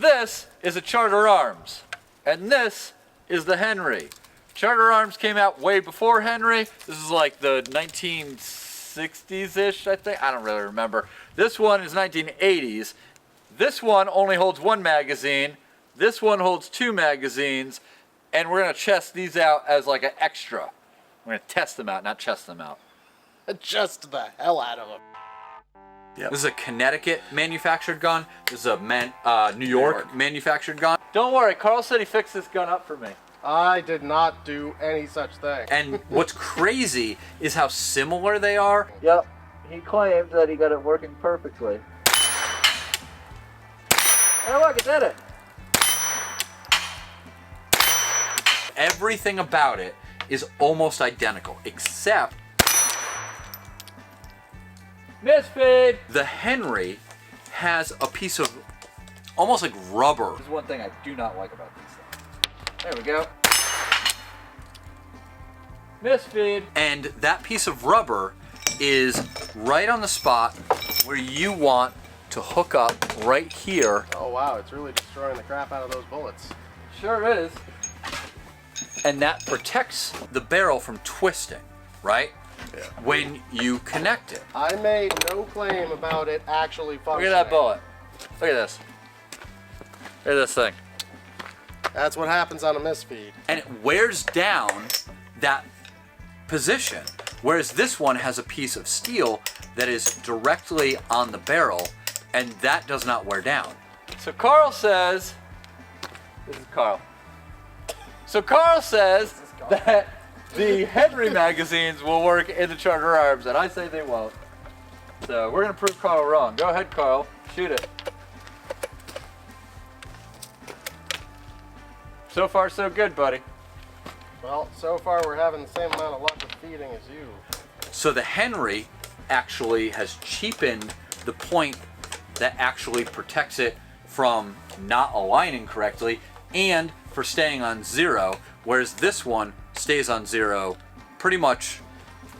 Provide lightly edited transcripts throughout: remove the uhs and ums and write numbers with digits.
This is a Charter Arms, and this is the Henry. Charter Arms came out way before Henry. This is like the 1960s-ish, I think. I don't really remember. This one is 1980s. This one only holds one magazine. This one holds two magazines, and we're gonna test these out as like an extra. We're gonna test them out, not chest them out. Just the hell out of them. Yep. This is a Connecticut manufactured gun. This is a New York manufactured gun. Don't worry, Carl said he fixed this gun up for me. I did not do any such thing. And what's crazy is how similar they are. Yep, he claimed that he got it working perfectly. Hey look, it did it! Everything about it is almost identical, except Misfeed! the Henry has a piece of almost like rubber. This is one thing I do not like about these things. There we go. Misfeed. And that piece of rubber is right on the spot where you want to hook up right here. Oh wow, it's really destroying the crap out of those bullets. Sure is. And that protects the barrel from twisting, right? Yeah. When you connect it. I made no claim about it actually Look functioning. at that bullet. Look at this. Look at this thing. That's what happens on a misfeed. And it wears down that position. Whereas this one has a piece of steel that is directly on the barrel, and that does not wear down. So Carl says, this is Carl. So Carl says that the Henry magazines will work in the Charter Arms, and I say they won't. So we're gonna prove Carl wrong. Go ahead, Carl. Shoot it. So far, so good, buddy. Well, so far we're having the same amount of luck with feeding as you. So the Henry actually has cheapened the point that actually protects it from not aligning correctly and for staying on zero, whereas this one stays on zero pretty much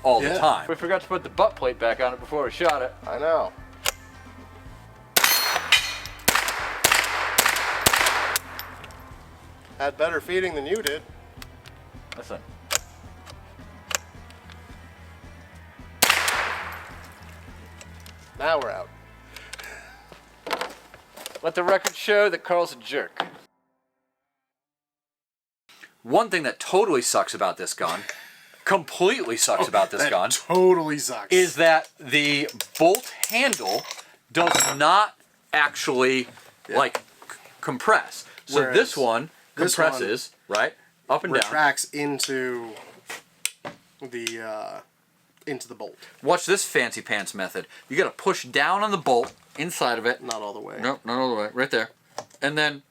all the time. We forgot to put the butt plate back on it before we shot it. I know. Had better feeding than you did. Listen. Now we're out. Let the record show that Carl's a jerk. One thing that totally sucks about this gun, completely sucks about this gun, Totally sucks. is that the bolt handle does not actually like compress. So Whereas this one this compresses, right? Up and down. retracts into the bolt. Watch this fancy pants method. You got to push down on the bolt inside of it. Not all the way. Nope, not all the way. Right there. And then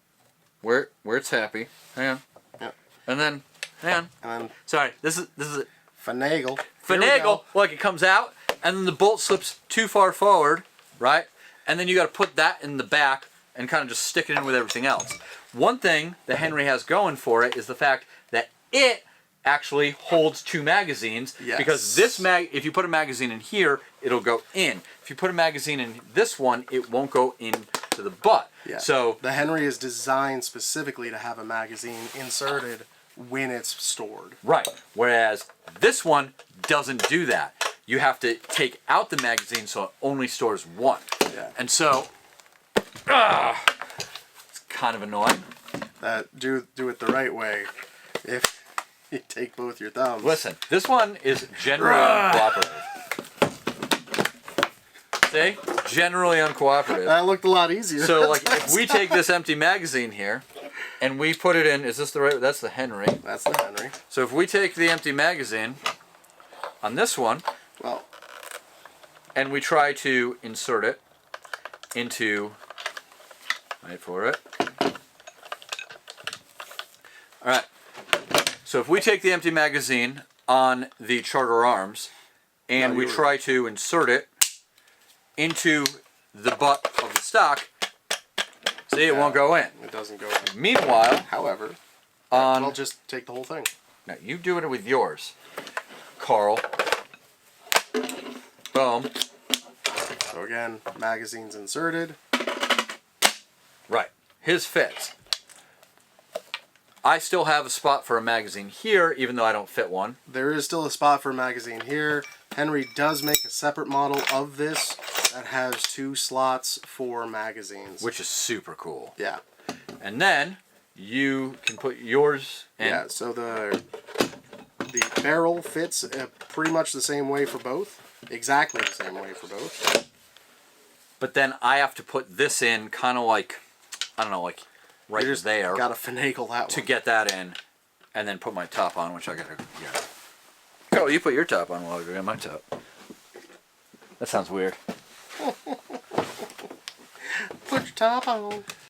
where it's happy. Hang on. Yep. And then hang on. And then Sorry, this is it. finagle. Here we Finagle, go. like it comes out, and then the bolt slips too far forward, right? And then you got to put that in the back and kind of just stick it in with everything else. One thing that Henry has going for it is the fact that it actually holds two magazines. Yes. Because this if you put a magazine in here, it'll go in. If you put a magazine in this one, it won't go into the butt. Yeah. So the Henry is designed specifically to have a magazine inserted when it's stored. right. Whereas this one doesn't do that. You have to take out the magazine so it only stores one. Yeah. And so it's kind of annoying. Do it the right way. If you take both your thumbs. Listen, this one is generally uncooperative. See? Generally uncooperative. That looked a lot easier. So like if we take this empty magazine here and we put it in, is this the right, that's the Henry. That's the Henry. So if we take the empty magazine on this one Well, and we try to insert it into, wait for it. Alright, so if we take the empty magazine on the Charter Arms and we try to insert it into the butt of the stock, see, it won't go in. it doesn't go in. Meanwhile, However, on, I'll just take the whole thing. now you do it with yours, Carl. Boom. So again, magazine's inserted. Right. his fits. I still have a spot for a magazine here, even though I don't fit one. There is still a spot for a magazine here. Henry does make a separate model of this that has 2 slots for magazines. Which is super cool. Yeah. And then you can put yours in. Yeah, so the barrel fits pretty much the same way for both. Exactly the same way for both. But then I have to put this in kind of like, I don't know, like right You just there. gotta finagle that To one. get that in, and then put my top on, which I gotta get. Carol, you put your top on while I get my top. That sounds weird. Put your top on.